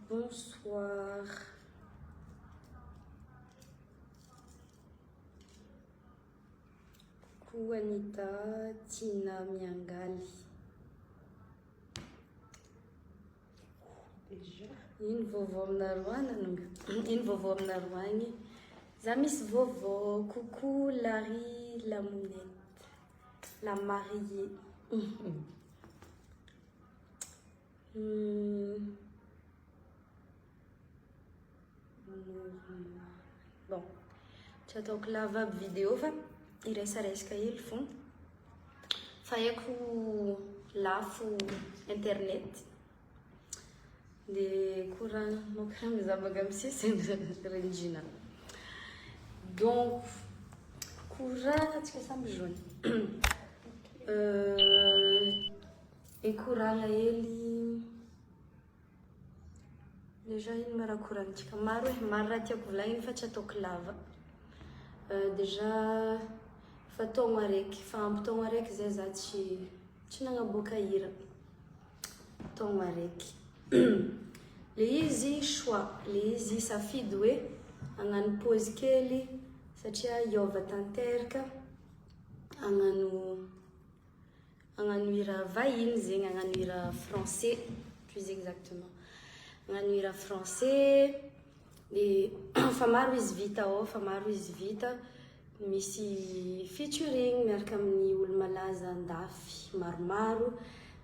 Bonsoir. Coucou Anita, Tina Miangali. Ino vovô aminaroana nonga. Ino vovô aminaroany. Za misy vovô. Coucou Larry Lamounette. La mariée. Bom, já estou a gravar vídeo, iraisaraisaka hely fô. Faheko lafo internet. De courant no karaha mizavaga misesy rindrina. Donc courant atsika samby jaune. E courant hely déjà ino mara courant tsika maro raha tiako volagniny fa tsy ataoko lava. Déjà fataogno araiky, fa ampitaogno araiky zay za tsy nagnaboaka hira. Taogno araiky. Le izy choix, le izy safidy hoe hagnano pause kely satria hiova tanteraka, hagnano hira vahiny zegny, hagnano hira français plus exactement. Hagnano hira français de fa maro izy vita ao, fa maro izy vita. Misy featuring miaraka amin'ny olo malaza andafy maromaro.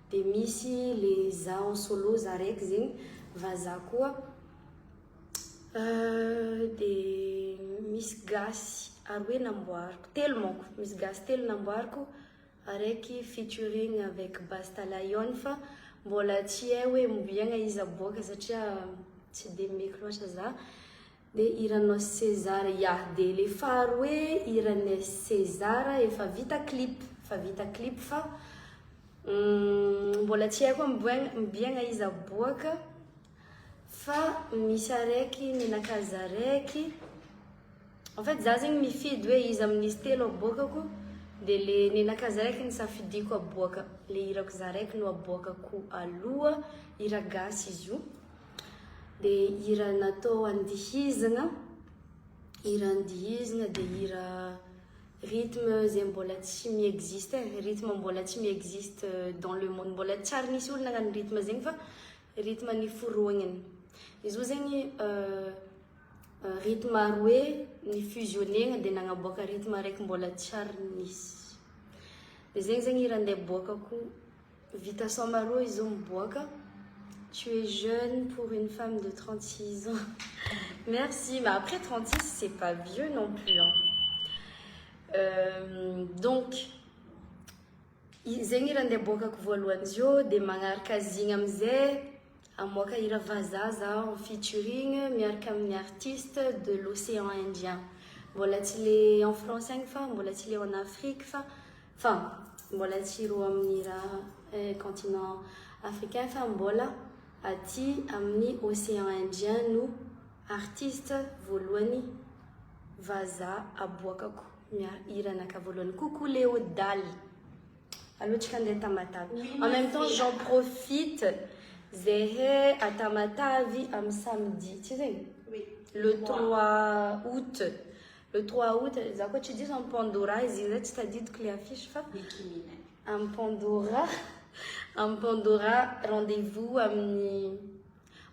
De misy le za en solo za raiky zegny vazaha koa. De misy gasy aroe namboariko, telo manko, misy gasy telo namboariko, araiky featuring avec Basta Lion fa mbola tsy hay hoe miviagna izy aboaka satria tsy de maiky loatra za. De iranao César de le faharoe iranay César efa vita clip, fa mbola tsy haiko mibiagna izy aboaka. Fa misy araiky ninakaza araiky. En fait za zegny mifidy hoe izy amin'izy telo aboakako, de le ninakaza araiky nisafidiko aboaka. Le hirako za raiky no aboakako aloha, hira gasy izy io. De hira natao andihizagna, de hira rythme zay mbola tsy mi-existe, rythme mbola tsy mi-existe dans le monde, mbola tsary nisy olo nagnano rythme zegny fa rythme ny forognany. Izy io zegny rythme aroe ny fusionnegna de nagnaboaka rythme araiky mbola tsary nisy. De zegny hira andeha boakako, vita somaro izy io miboaka. Tu es jeune pour une femme de 36 ans. Merci, mais après 36 c'est pas vieux non plus hein. Donc zegny hira andeha boakako voalohany zio, de magnaraka zigny amizay amoaka hira vazaha en featuring miaraka amin'ny artiste de l'océan Indien. Mbola tsy le en français fa mbola tsy le en Afrique fa mbola tsy ro amin'ny raha continent africain fa mbola aty amin'ny océan Indien no artiste voalohany vazaha aboakako hira naka voalohany. Coucou Léo Dal. Allô tsika andeha Tamatavy. En même temps j'en profite Zéhé à Tamatavy am samedi, tu sais? Oui. Le 3 août. Le 3 août, za quoi tu dis en Pandora, ils tu t'as dit que les affiches fa? En Pandora. En Pandora, rendez-vous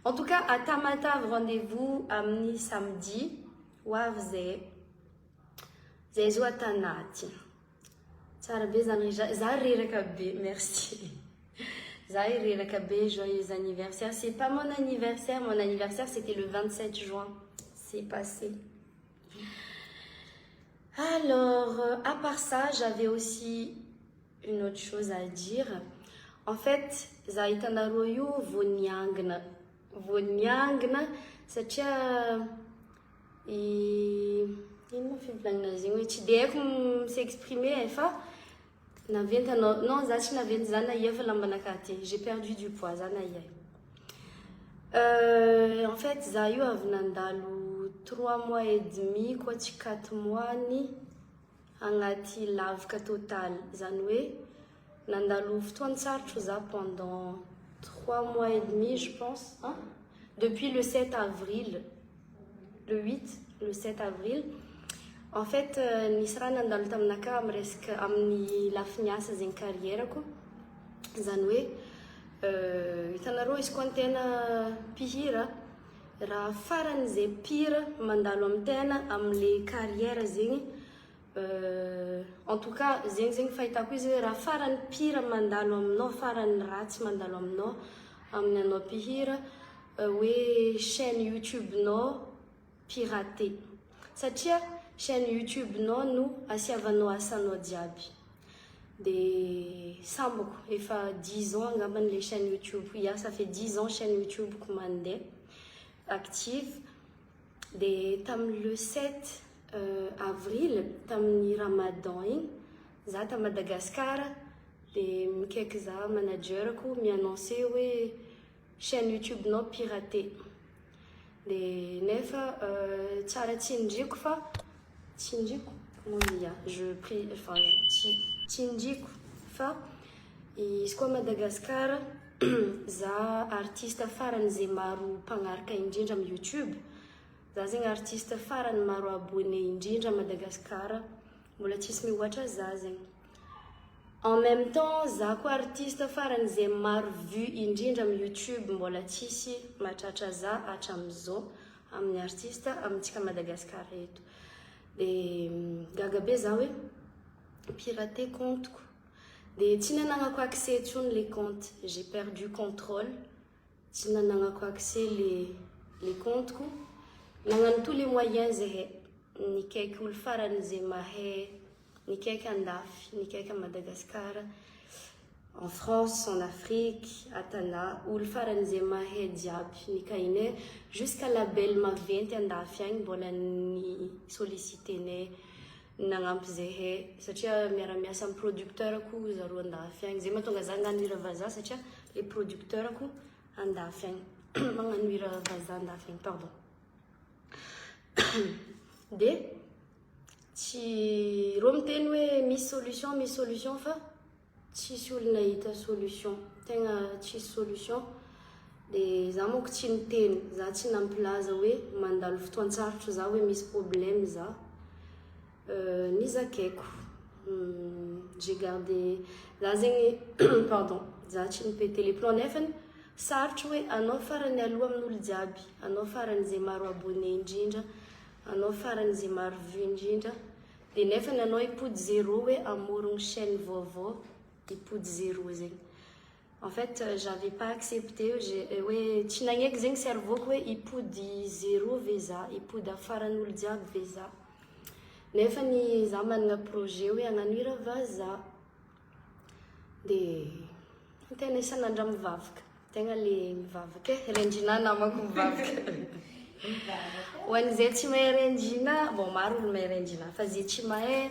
en tout cas à Tamatavy, rendez-vous amni samedi. Wav zé zoatanati. Tsara be za riraka be, merci. Joyeux anniversaire. C'est pas mon anniversaire c'était le 27 juin. C'est passé. Alors, à part ça, j'avais aussi une autre chose à dire. En fait, Zaitanaroyo Vonyangna, satria il m'a fait blagna zegny tsy de haiko s'exprimer fa naventy non za tsy naventy za naia fa lamba nakaty j'ai perdu du poids za naia. En fait za io avy nandalo 3 mois et demi quoi tsy 4 mois ni agnaty lavaka total zany hoe nandalo fotoany sarotro za pendant 3 mois et demi, je pense. Hein? Depuis le 7 avril, le 8, le 7 avril. En fait, nisy raha nandalo taminaka amin'ny lafiniasa zegny carrièreko. Zany hoe, hitanareo izy koa tena mpihira, raha faran'izay pire mandalo amin'ny tena amin'le carrière zegny. En tout cas, zegny fahitako izy hoe raha farany pire mandalo aminao, farany ratsy mandalo aminao amin'ny anao mpihira, hoe chaîne YouTube-nao piraté. Satria chaîne YouTube-nao no asiavanao asanao jiaby. De samboko efa 10 ans angambany les chaînes YouTube. Ya, ça fait 10 ans chaîne YouTube ko mandeha active. De le 7 avril tamin'ny Ramadan igny za ta Madagascar, de mikaiky za managerako mi-annoncer hoe chaîne YouTube nao piraté. De nefa tsara tsinjiko fa tsinjiko, comment dire, je prie, enfin tsinjiko fa izy koa Madagascar za artiste farany zay maro mpagnaraka indrindra amin'ny YouTube. Za zegny artiste farany maro abonné indrindra Madagascar, mbola tsisy mihoatra za zegny. En même temps, za koa artiste farany zay maro vue indrindra amin'ny YouTube, mbola tsisy mahatratra za hatram'izao amin'ny artiste amintsika Madagascar eto. De gaga be za hoe piraté compteko. De tsy nananako accès tsony les comptes, j'ai perdu contrôle. Tsy nananako accès les compteko. Nagnano tous les moyens zahay, nikaiky olo farany zay mahay, nikaiky andafy, nikaiky à Madagascar, en France, en Afrique, atana, olo farany zay mahay jiaby, nikainay jusqu'à label maventy andafy agny mbola ni sollicitenay nagnampy zahay satria miaramiasa amin'ny producteur ako zaro andafy agny. Zay mahatonga za hagnano hira vazaha satria les producteurs ako andafy agny magnano hira vazaha andafy agny, pardon. De tsy ro miteny hoe misy solution fa tsisy olo nahita solution, tegna tsisy solution. De za monko tsy niteny, za tsy nampilaza hoe mandalo fotoan-tsarotro za hoe misy problème za. Nizakaiko, j'ai gardé za zegny pardon, za tsy nipety les plans nefany sarotro hoe anao farany aloha amin'olo jiaby, anao farany zay maro abonné indrindra, anao farany zay maro vue indrindra. De nefany anao hipody zéro hoe amorogno chaîne vaovao, hipody zéro zegny. En fait, j'avais pas accepté, ouais, tsy nagneky zegny cerveau-ko hoe hipody zéro ve za, hipody afaran'olo jiaby ve za. Nefany za manana projet hoe hagnano hira vazaha. De tena isan'andro mivavaka, tegna le mivavaka rendrina namako mivavaka. Ho an'izay tsy mahay rendrina, bon maro olo mahay rendrina, fa zay tsy mahay,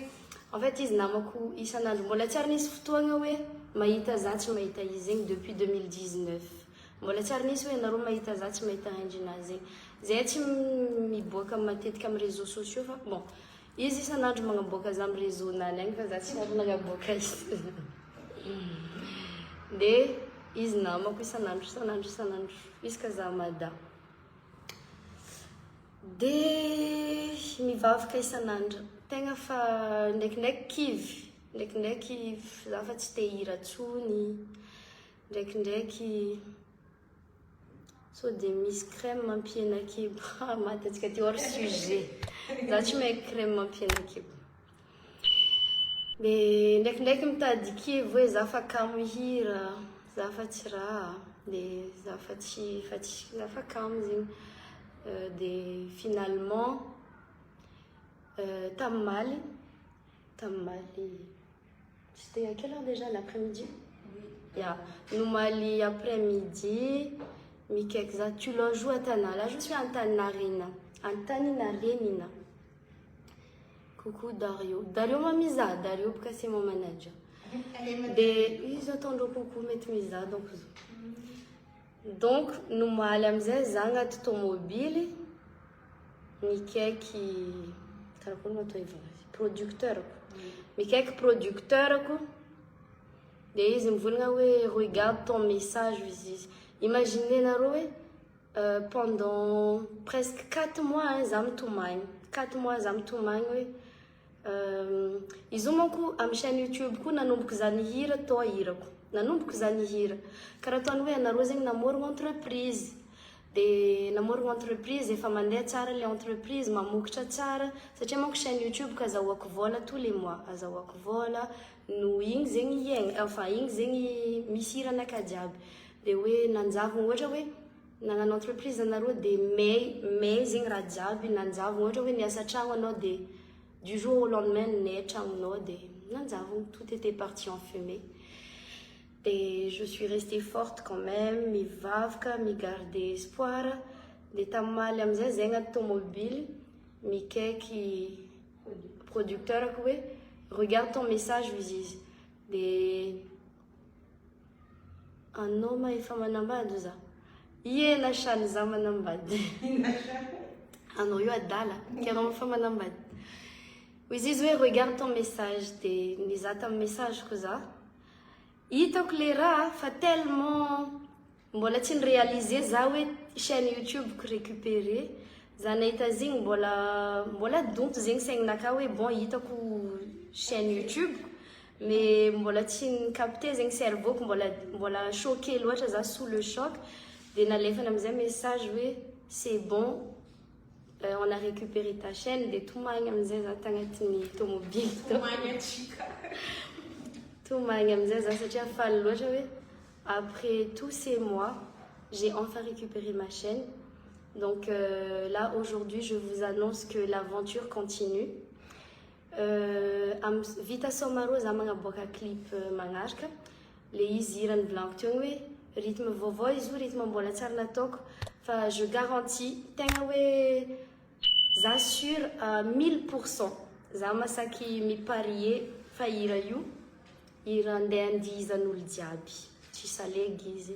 en fait izy namako isan'andro mbola tsy ary nisy fotoagna hoe mahita za tsy mahita izy zegny depuis 2019. Mbola tsy ary nisy hoe nareo mahita za tsy mahita rendrina zegny. Zay tsy miboaka matetika amin'ny réseaux sociaux fa bon, izy isan'andro magnaboaka za amin'ny réseau nany agny fa za tsy ary nagnaboaka izy. De izy namako isan'andro isaka za mada. De mivavaka isan'andro, tegna fa ndraikindraiky za fa tsy te hira tsony, ndraikindraiky so de misy crème mampiena kibo. Maty antsika ty hors sujet, za tsy mahay crème mampiena kibo. De ndraikindraiky mitady kibo hoe za fa kamo hira, za fa tsy raha, de za fa kamo zegny. De finalement Tamali, c'était à quelle heure déjà l'après-midi? Yeah. Nous mali après-midi, Mikekza, tu le joues à Tana. Là, je suis en Tanarina. En Taninarenina. Coucou Dario. Dario m'a mis ça. Dario, parce que c'est mon manager. Ils attendent beaucoup mettre mis ça. Donc, nous allons zanga automobile. Mikeki producteur. Mikeki producteur. dia izy mivolagna hoe regarde ton message izy izy. Imaginez nareo hoe pendant presque 4 mois za mitomagny 4 mois za mitomagny hoe izy io manko amin'ny chaîne YouTube koa nanomboka zany hira tao hirako nanomboka zany hira karaha toany hoe anareo zegny namorogna entreprise dia namorogna entreprise efa mandeha tsara le entreprise mamokatra tsara satria manko chaîne YouTube ka azahoako vola tous les mois azahoako vola no igny zegny iaigna enfin igny zegny misy hira anaka jiaby dia hoe nanjavogna ohatra hoe nagnano entreprise anareo dia may zegny raha jiaby nanjavogna ohatra hoe niasa tragno anao dia du jour au lendemain nay tragnonao dia nanjavogna tout était parti en fumée. Et je suis restée forte quand même, mivavaka, migarder espoir. Dia tamaly amizay zegny automobile, mikaiky producteur ako hoe regarde ton message izy izy. Dia anao ma efa manambady za? Ie na shany za manambady. Anao io adala, ka anao efa manambady. Izy izy hoe regarde ton message dia nizaha tamin'ny message ko za. Hitako le raha fa tellement mbola tsy niréaliser za hoe chaîne YouTube ko récupérer za nahita zigny mbola donto zegny saigninaka hoe bon hitako chaîne YouTube mais mbola tsy nicapté zegny cerveau ko mbola choqué loatra za sous le choc dia nalefana amizay message hoe c'est bon on a récupéré ta chaîne dia tomagny amizay za tagnatin'ny tomobile après tous ces mois, j'ai enfin récupéré ma chaîne. Donc là, aujourd'hui, je vous annonce que l'aventure continue. Vita somaro za magnaboaka clip magnaraka. Le izy irany volaniko teo hoe rythme vaovao izy io rythme mbola tsara nataoko fa je garantis tegna hoe za sûr à 1000% za masaky miparier fa hira io hira andeha andihizan'olo jiaby tsy salegy izy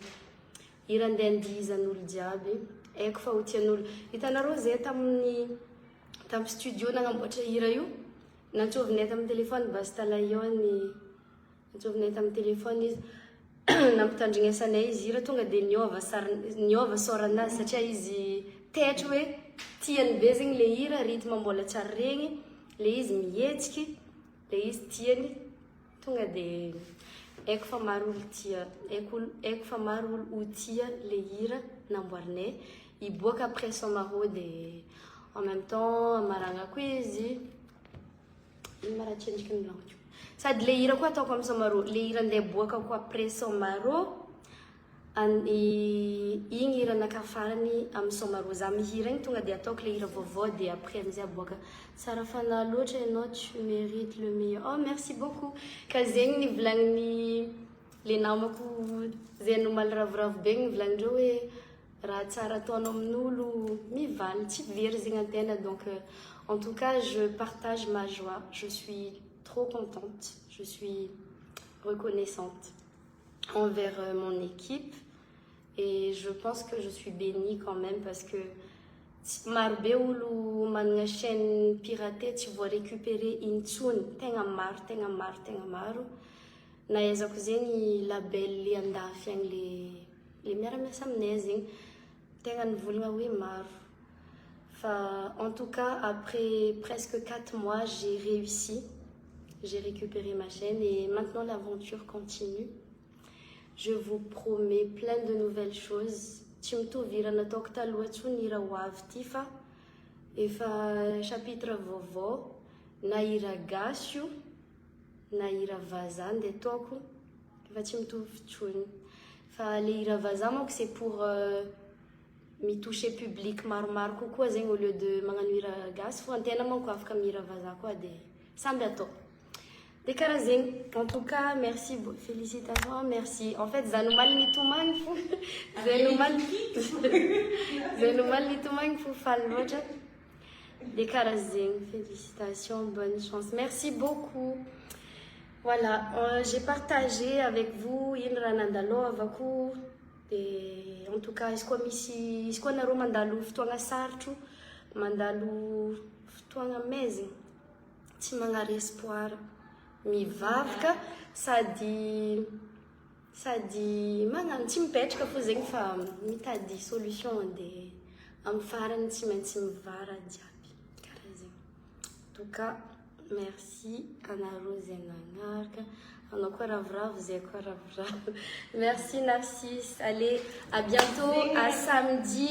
hira andeha andihizan'olo jiaby haiko fa ho tian'olo hitanareo zay tamin'ny studio nagnamboatra hira io nantsovinay tamin'ny telefone bastalaionny nantsovinay tamin'ny telefone izy nampitandrignesanay izy hira tonga dia niova soranazy satria izy tetry hoe tiany be zegny le hira rythme mbola tsara regny le izy mihetsiky le izy tiany tonga dia haiko fa maro olo tia haiko fa maro olo ho tia le hira namboarinay hiboaka après somaro dia en même temps maragna koa izy ino maraha tsendriky ny lanko sady le hira koa ataoko amin'ny somaro le hira andeha boaka koa après somaro igny hira nakafarany amin'ny somaro za mihira igny tonga dia ataoko le hira vaovao dia après amizay aboaka tsara fanahy loatra ianao tu mérites le meilleur oh merci beaucoup ka zegny nivolagny le namako zay nomaly ravoravo be nivolagndreo hoe raha tsara ataonao amin'olo mivaly tsy very zegny antena donc en tout cas je partage ma joie je suis trop contente je suis reconnaissante envers mon équipe et je pense que je suis bénie quand même parce que maro be olo manana chaîne piratée tsy voa récupérer intsony tegna maro nahaizako zegny label le andafy agny le miaramiasa aminay zegny tegna nivolagna hoe maro fa en tout cas après presque 4 mois j'ai récupéré ma chaîne et maintenant l'aventure continue. Je vous promets plein de nouvelles choses. Tsy mitovy hira nataoko taloha tsony hira ho avy ty fa efa chapitre vaovao na hira gasy io na hira vazaha ndeha ataoko efa tsy mitovy tsony fa le hira vazaha manko c'est pour mitoucher public maromaro kokoa zegny au lieu de magnano hira gasy fo antena manko afaka mihira vazaha koa dia samby atao des karazegny. En tout cas, merci, félicitations, merci. En fait, Zanomal Nitumang, Zanomal Nitumang, Foufalmoja. Des karazegny, félicitations, bonne chance. Merci beaucoup. Voilà, j'ai partagé avec vous Inranandalo Avaku. Et en tout cas, est-ce qu'on a mandalo ftoanga sartru, mandalo ftoanga mezi, timanga espoir. mivavaka sady magnano tsy mipetraka fô zegny fa mitady solution dia amin'ny farany tsy maintsy mivara jiaby karaha zegny. En tout cas merci anareo zay nagnaraka anao koa ravoravo zay koa ravoravo. Merci Narcisse, allez à bientôt, à samedi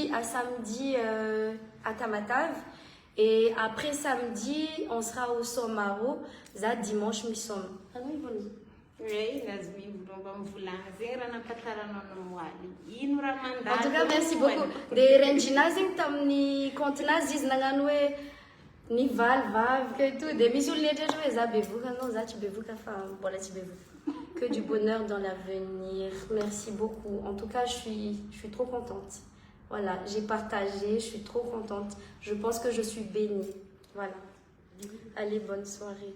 à Tamatave. Et après samedi, on sera au Somaro. Ça, dimanche, nous sommes. Ah non, ils vont nous. En tout cas, merci beaucoup. Des Renjinazing, tamni contenaz, ils n'ont ni val, vav, que tout. Des missions les deux jouets, ça bevou, non, ça tu bevou, voilà, tu bevou. Que du bonheur dans l'avenir. Merci beaucoup. En tout cas, je suis trop contente. Voilà, j'ai partagé, je suis trop contente. Je pense que je suis bénie. Voilà. Allez, bonne soirée.